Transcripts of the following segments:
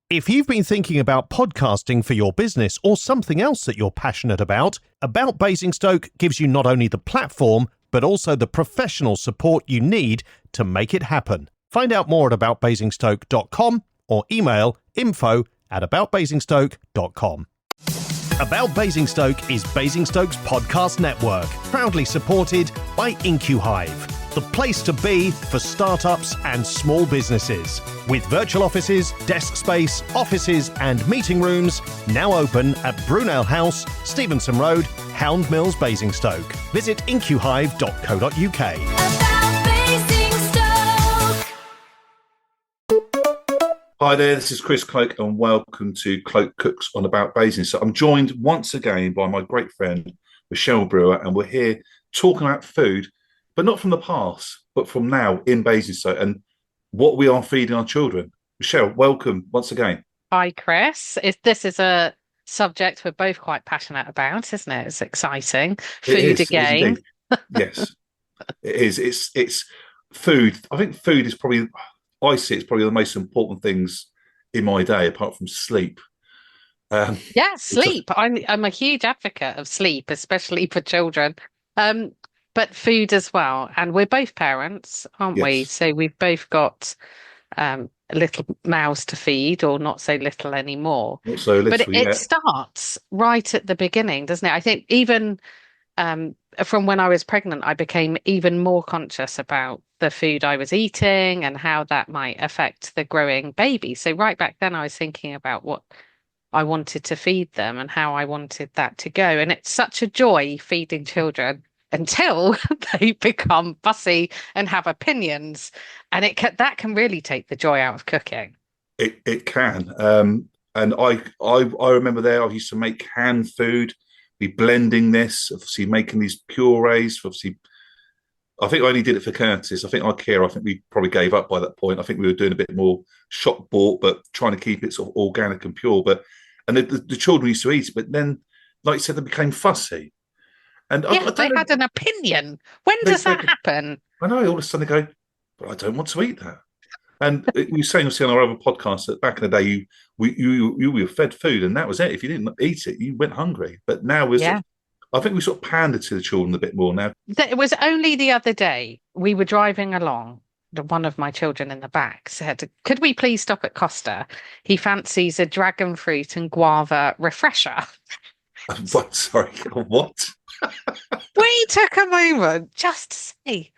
If you've been thinking about podcasting for your business or something else that you're passionate about Basingstoke gives you not only the platform, but also the professional support you need to make it happen. Find out more at aboutbasingstoke.com or email info@aboutbasingstoke.com. About Basingstoke is Basingstoke's podcast network, proudly supported by IncuHive, the place to be for startups and small businesses. With virtual offices, desk space, offices and meeting rooms now open at Brunel House, Stevenson Road, Hound Mills, Basingstoke. Visit incuhive.co.uk. Hi there, this is Chris Cloke and welcome to Cloke Cooks on About Basingstoke. I'm joined once again by my great friend Michelle Brewer, and we're here talking about food, but not from the past, but from now in Basingstoke and what we are feeding our children. Michelle, welcome once again. Hi, Chris. This is a subject we're both quite passionate about, isn't it? It's exciting. Food again. Yes, it is. It's food. I think food is probably, I see it's probably the most important things in my day, apart from sleep. Sleep. I'm a huge advocate of sleep, especially for children. But food as well. And we're both parents, aren't we? So we've both got little mouths to feed, or not so little anymore. Not so little, but it starts right at the beginning, doesn't it? I think even from when I was pregnant, I became even more conscious about the food I was eating and how that might affect the growing baby. So right back then, I was thinking about what I wanted to feed them and how I wanted that to go. And it's such a joy feeding children until they become fussy and have opinions, and that can really take the joy out of cooking. It can, and I remember there I used to make canned food, be blending this, obviously making these purees. Obviously, I think I only did it for Curtis. I think we probably gave up by that point. I think we were doing a bit more shop bought, but trying to keep it sort of organic and pure. And the children used to eat it, but then, like you said, they became fussy. And they had an opinion. When does that happen? I know, all of a sudden they go, but I don't want to eat that. And you were saying, obviously, on our other podcast that back in the day, you were fed food, and that was it. If you didn't eat it, you went hungry. But now I think we sort of pander to the children a bit more now. It was only the other day we were driving along. One of my children in the back said, "Could we please stop at Costa? He fancies a dragon fruit and guava refresher." What? Sorry, what? We took a moment just to say,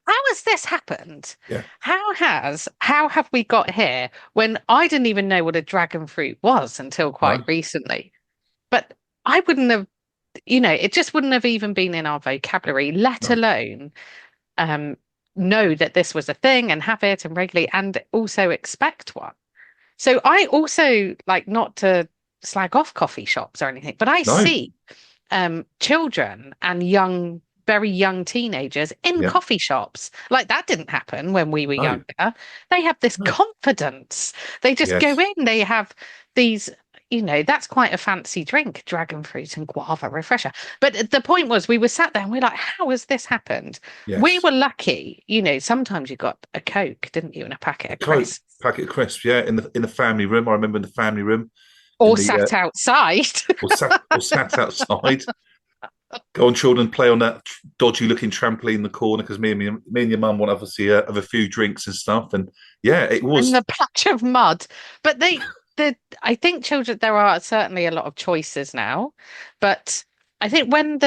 how has this happened? Yeah. How have we got here when I didn't even know what a dragon fruit was until quite recently? But I wouldn't have, it just wouldn't have even been in our vocabulary, let alone know that this was a thing and have it and regularly and also expect one. So I also like, not to slag off coffee shops or anything, but I see children and very young teenagers in coffee shops. Like, that didn't happen when we were younger. They have this confidence. They just go in. They have these, that's quite a fancy drink, dragon fruit and guava refresher. But the point was, we were sat there and we're like, how has this happened? Yes. We were lucky. Sometimes you got a Coke, didn't you, and a packet of crisps. Packet of crisps, yeah, in the family room. I remember in the family room. Or sat outside. or sat outside. Go on, children, play on that dodgy-looking trampoline in the corner, because me and your mum want obviously have a few drinks and stuff. And it was in the patch of mud. But I think children, there are certainly a lot of choices now. But I think when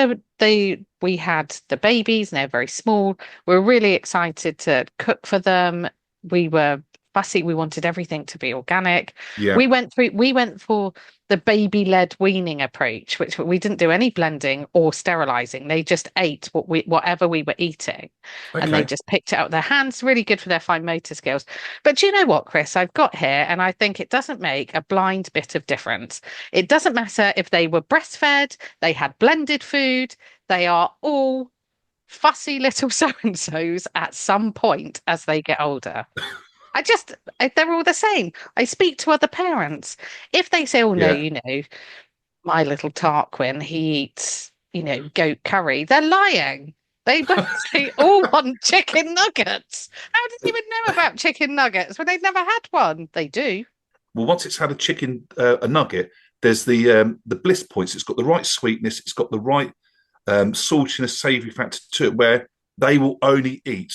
we had the babies and they're very small, we were really excited to cook for them. We were fussy. We wanted everything to be organic. Yeah. We went for the baby-led weaning approach, which we didn't do any blending or sterilizing. They just ate whatever we were eating, and they just picked it out with their hands. Really good for their fine motor skills. But do you know what, Chris? I've got here, and I think it doesn't make a blind bit of difference. It doesn't matter if they were breastfed, they had blended food. They are all fussy little so-and-sos at some point as they get older. They're all the same. I speak to other parents. If they say, oh, no, my little Tarquin, he eats, goat curry, they're lying. They all want chicken nuggets. How did you even know about chicken nuggets when they've never had one? They do. Well, once it's had a chicken, a nugget, there's the bliss points. It's got the right sweetness. It's got the right saltiness, savoury factor to it, where they will only eat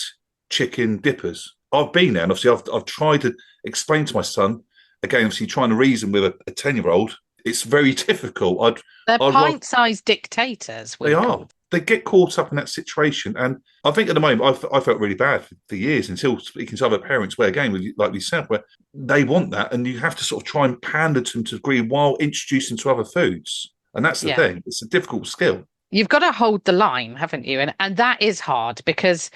chicken dippers. I've been there, and obviously I've tried to explain to my son, again, obviously trying to reason with a 10-year-old. It's very difficult. They're I'd pint-sized dictators. They are. They get caught up in that situation. And I think at the moment, I felt really bad for years until speaking to other parents where, again, like we said, where they want that. And you have to sort of try and pander to them to a degree while introducing to other foods. And that's the thing. It's a difficult skill. You've got to hold the line, haven't you? And that is hard because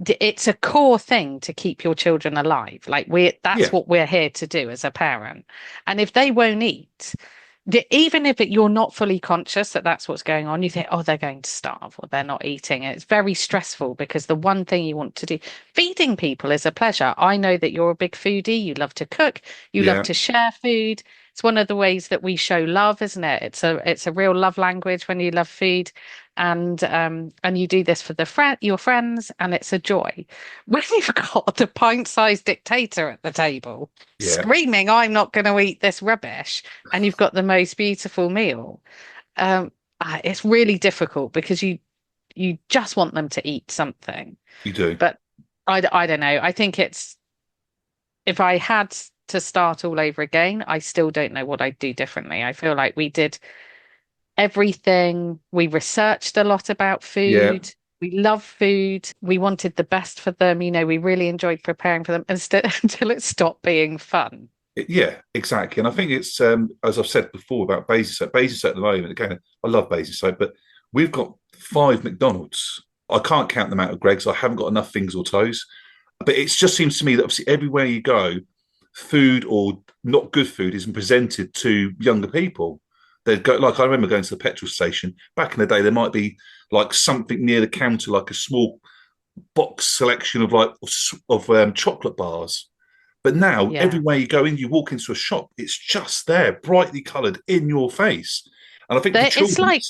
it's a core thing to keep your children alive. Like that's what we're here to do as a parent. And if they won't eat, even if you're not fully conscious that that's what's going on, you think, oh, they're going to starve or they're not eating. It's very stressful because the one thing you want to do, feeding people is a pleasure. I know that you're a big foodie. You love to cook. You love to share food. It's one of the ways that we show love, isn't it? It's a real love language when you love food, and you do this for your friends, and it's a joy. When you've got the pint-sized dictator at the table screaming, "I'm not going to eat this rubbish," and you've got the most beautiful meal, it's really difficult because you just want them to eat something. You do, but I don't know. I think if I had to start all over again, I still don't know what I'd do differently. I feel like we did everything. We researched a lot about food. Yeah. We love food. We wanted the best for them. We really enjoyed preparing for them until it stopped being fun. Yeah, exactly. And I think it's, as I've said before about Basingstoke. Basingstoke at the moment, again, I love Basingstoke, but we've got 5 McDonald's. I can't count them out of Greg's. I haven't got enough fingers or toes. But it just seems to me that obviously everywhere you go, food or not good food isn't presented to younger people. They'd go, like I remember going to the petrol station back in the day. There might be like something near the counter, like a small box selection of chocolate bars. But now everywhere you go in, you walk into a shop, it's just there, brightly coloured in your face. And I think it's like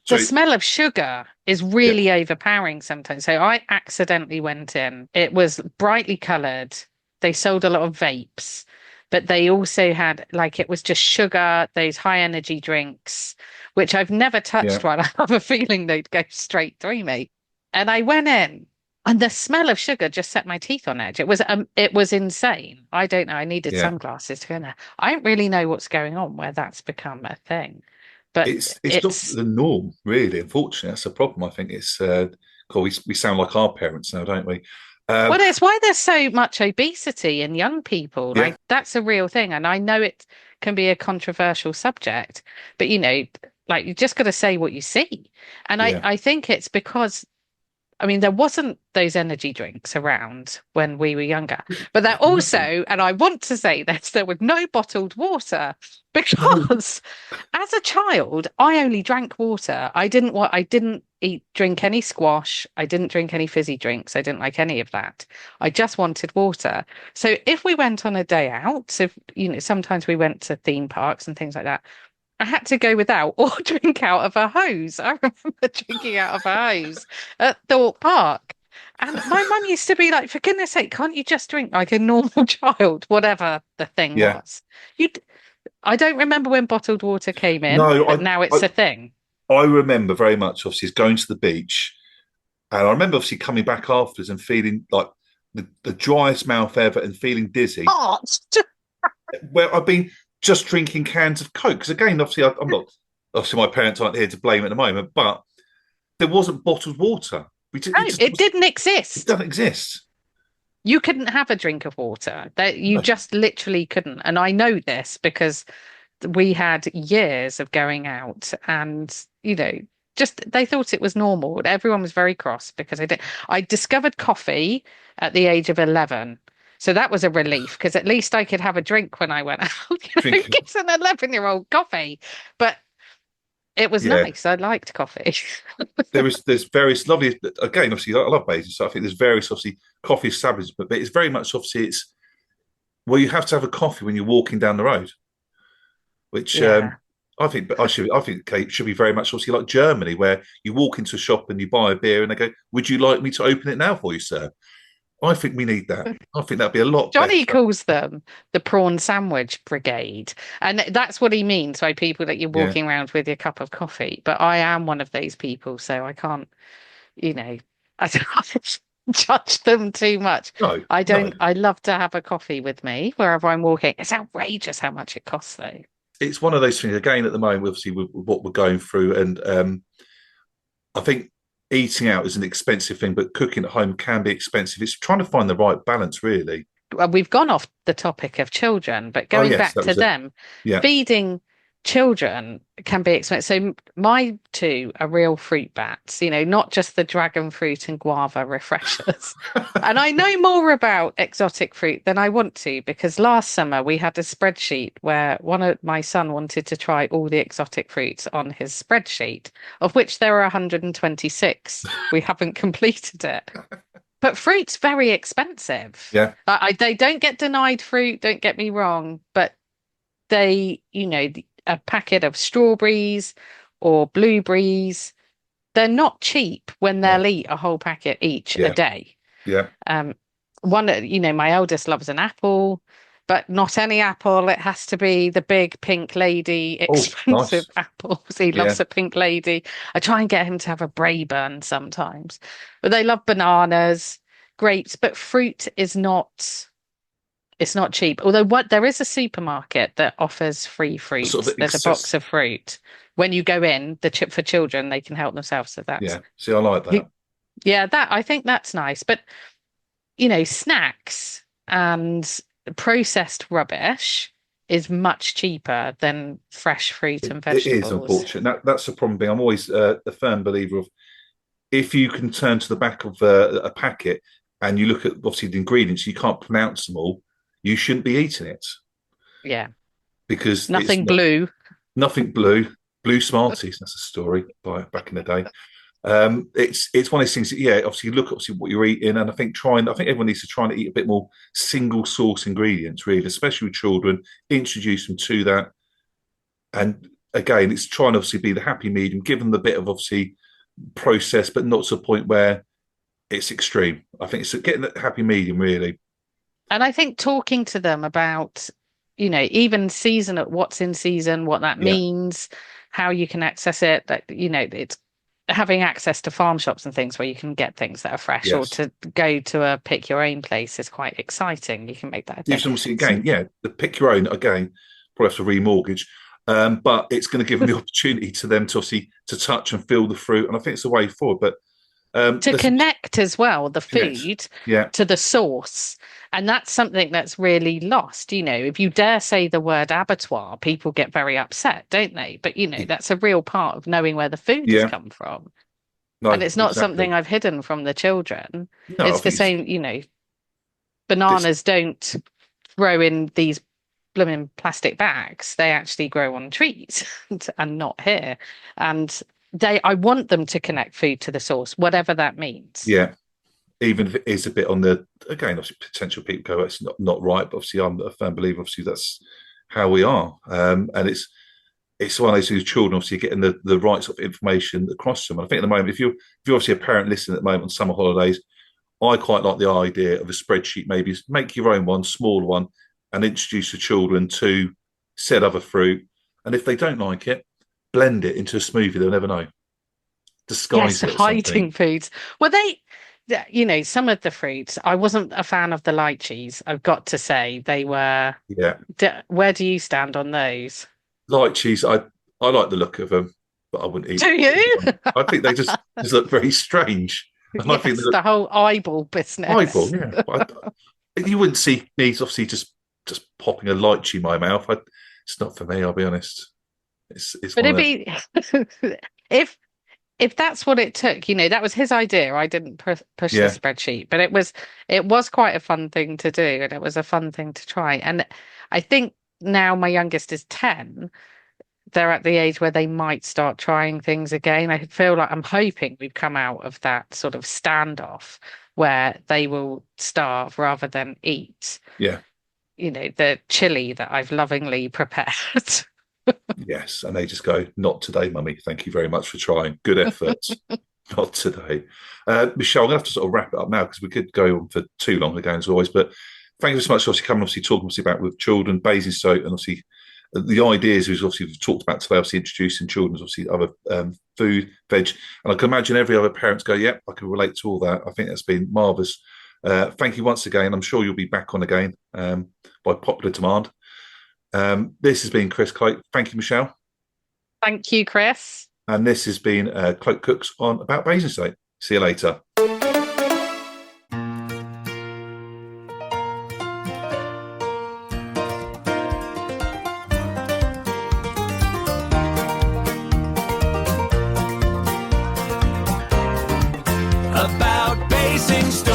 the smell of sugar is really overpowering sometimes. So I accidentally went in. It was brightly coloured. They sold a lot of vapes, but they also had, like, it was just sugar, those high energy drinks, which I've never touched one. I have a feeling they'd go straight through me. And I went in and the smell of sugar just set my teeth on edge. It was insane. I don't know. I needed sunglasses to go in there. I don't really know what's going on where that's become a thing. But it's not the norm, really. Unfortunately, that's a problem. I think it's we sound like our parents now, don't we? Well, it's why there's so much obesity in young people. Like that's a real thing, and I know it can be a controversial subject, but like you just got to say what you see. And I think it's because, I mean, there wasn't those energy drinks around when we were younger, but there also, and I want to say this, there was no bottled water because as a child, I only drank water. I didn't drink any squash. I didn't drink any fizzy drinks. I didn't like any of that. I just wanted water. So if we went on a day out, so, sometimes we went to theme parks and things like that, I had to go without or drink out of a hose. I remember drinking out of a hose at Thorpe Park. And my mum used to be like, for goodness sake, can't you just drink like a normal child, whatever the thing was? I don't remember when bottled water came in, but now it's a thing. I remember very much, obviously, going to the beach. And I remember, obviously, coming back afterwards and feeling like the driest mouth ever and feeling dizzy. Where I've been just drinking cans of Coke. Because again, obviously, I'm not. Obviously, my parents aren't here to blame at the moment, but there wasn't bottled water. It didn't exist. It doesn't exist. You couldn't have a drink of water. You just literally couldn't. And I know this because we had years of going out, and just they thought it was normal. Everyone was very cross because I discovered coffee at the age of 11. So that was a relief because at least I could have a drink when I went out. It's an 11-year-old coffee, but it was nice. I liked coffee. there's various lovely, again, obviously I love Basingstoke, so I think there's various obviously coffee establishments, but it's very much obviously you have to have a coffee when you're walking down the road, which I think Kate should be very much obviously like Germany, where you walk into a shop and you buy a beer and they go, "Would you like me to open it now for you, sir?" I think we need that. I think that'd be a lot Johnny better. calls them the prawn sandwich brigade. And that's what he means by people that you're Yeah. walking around with your cup of coffee. But I am one of those people, so I can't, you know, I don't judge them too much. No, I no. don't, I love to have a coffee with me wherever I'm walking. It's outrageous how much it costs, though. It's one of those things, again, at the moment, obviously, with what we're going through. And I think eating out is an expensive thing, but cooking at home can be expensive. It's trying to find the right balance, really. Well, we've gone off the topic of children, but Oh, going yes, back that to was it. them, Yeah. feeding children can be expensive. So my two are real fruit bats, not just the dragon fruit and guava refreshers. And I know more about exotic fruit than I want to because last summer we had a spreadsheet where my son wanted to try all the exotic fruits on his spreadsheet, of which there are 126. We haven't completed it. But fruit's very expensive. Yeah. They don't get denied fruit, don't get me wrong, but a packet of strawberries or blueberries, they're not cheap when they'll eat a whole packet each a Yeah. day. Yeah. My eldest loves an apple, but not any apple. It has to be the big pink lady, expensive Nice. apples. He loves a pink lady. I try and get him to have a Braeburn sometimes, but they love bananas, grapes, but fruit is not. It's not cheap. Although there is a supermarket that offers free fruit. Sort of There's a box of fruit. When you go in, for children, they can help themselves. So that's Yeah. See, I like that. yeah, I think that's nice. But snacks and processed rubbish is much cheaper than fresh fruit and It is vegetables. unfortunate. That's the problem. I'm always a firm believer of if you can turn to the back of a packet and you look at obviously the ingredients, you can't pronounce them all. You shouldn't be eating it Yeah, because nothing blue. Nothing blue. Blue Smarties. That's a story back in the day. It's one of those things. That, yeah, obviously you look obviously what you're eating, and I think everyone needs to try and eat a bit more single source ingredients, really, especially with children. Introduce them to that, and again, it's trying to obviously be the happy medium, give them the bit of obviously process, but not to a point where it's extreme. I think it's getting the happy medium, really. And I think talking to them about, even what's in season, what that means, how you can access it, that, it's having access to farm shops and things where you can get things that are fresh, or to go to a pick your own place is quite exciting. You can make that a thing. Obviously, again, the pick your own, again, probably have to remortgage. But it's going to give them the opportunity to them to obviously to touch and feel the fruit. And I think it's the way forward. But to connect as well, the food to the source. And that's something that's really lost. If you dare say the word abattoir, people get very upset, don't they? But, that's a real part of knowing where the food has come from. No, and it's not something I've hidden from the children. No, it's the same, bananas don't grow in these blooming plastic bags. They actually grow on trees and not here. And I want them to connect food to the source, whatever that means. Yeah. Even if it is a bit on the, again, obviously potential people go, it's not right, but obviously I'm a firm believer, obviously that's how we are. And it's one of those children obviously getting the right sort of information across them. And I think at the moment, if you're obviously a parent listening at the moment on summer holidays, I quite like the idea of a spreadsheet, maybe make your own one, smaller one, and introduce the children to said other fruit. And if they don't like it, blend it into a smoothie, they'll never know. Disguise it. Hiding foods. Well, some of the fruits, I wasn't a fan of the lychees. I've got to say they were. Yeah. Where do you stand on those? Lychees, I like the look of them, but I wouldn't eat. Do you? I think they just look very strange. And yes, I think the whole eyeball business. Eyeball, yeah. You wouldn't see me obviously just popping a lychee in my mouth. It's not for me. I'll be honest. It's but if that's what it took, that was his idea. I didn't push the spreadsheet, but it was quite a fun thing to do, and it was a fun thing to try. And I think now my youngest is 10. They're at the age where they might start trying things again. I feel like I'm hoping we've come out of that sort of standoff where they will starve rather than eat. Yeah. The chili that I've lovingly prepared. Yes, and they just go, not today, mummy. Thank you very much for trying. Good effort. Not today. Michelle, I'm going to have to sort of wrap it up now because we could go on for too long again as always. But thank you so much for obviously coming, obviously talking obviously about with children, Basingstoke, and obviously the ideas is obviously we've talked about today, obviously introducing children's obviously other food, veg. And I can imagine every other parents go, yep, I can relate to all that. I think that's been marvellous. Thank you once again. I'm sure you'll be back on again by popular demand. This has been Chris Cloke. Thank you, Michelle. Thank you, Chris. And this has been Cloke Cooks on About Basingstoke. See you later. About Basingstoke.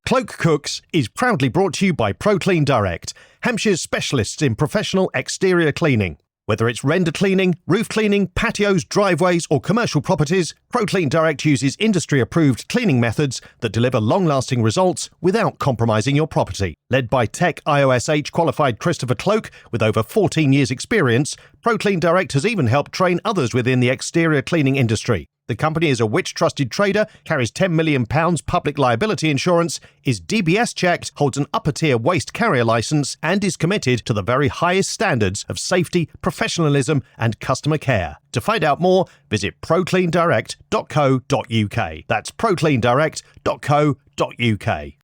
Cloke Cooks is proudly brought to you by ProClean Direct, Hampshire's specialists in professional exterior cleaning. Whether it's render cleaning, roof cleaning, patios, driveways or commercial properties, ProClean Direct uses industry-approved cleaning methods that deliver long-lasting results without compromising your property. Led by Tech IOSH qualified Christopher Cloke with over 14 years' experience, ProClean Direct has even helped train others within the exterior cleaning industry. The company is a Which-trusted trader, carries £10 million public liability insurance, is DBS checked, holds an upper-tier waste carrier licence, and is committed to the very highest standards of safety, professionalism, and customer care. To find out more, visit procleandirect.co.uk. That's procleandirect.co.uk.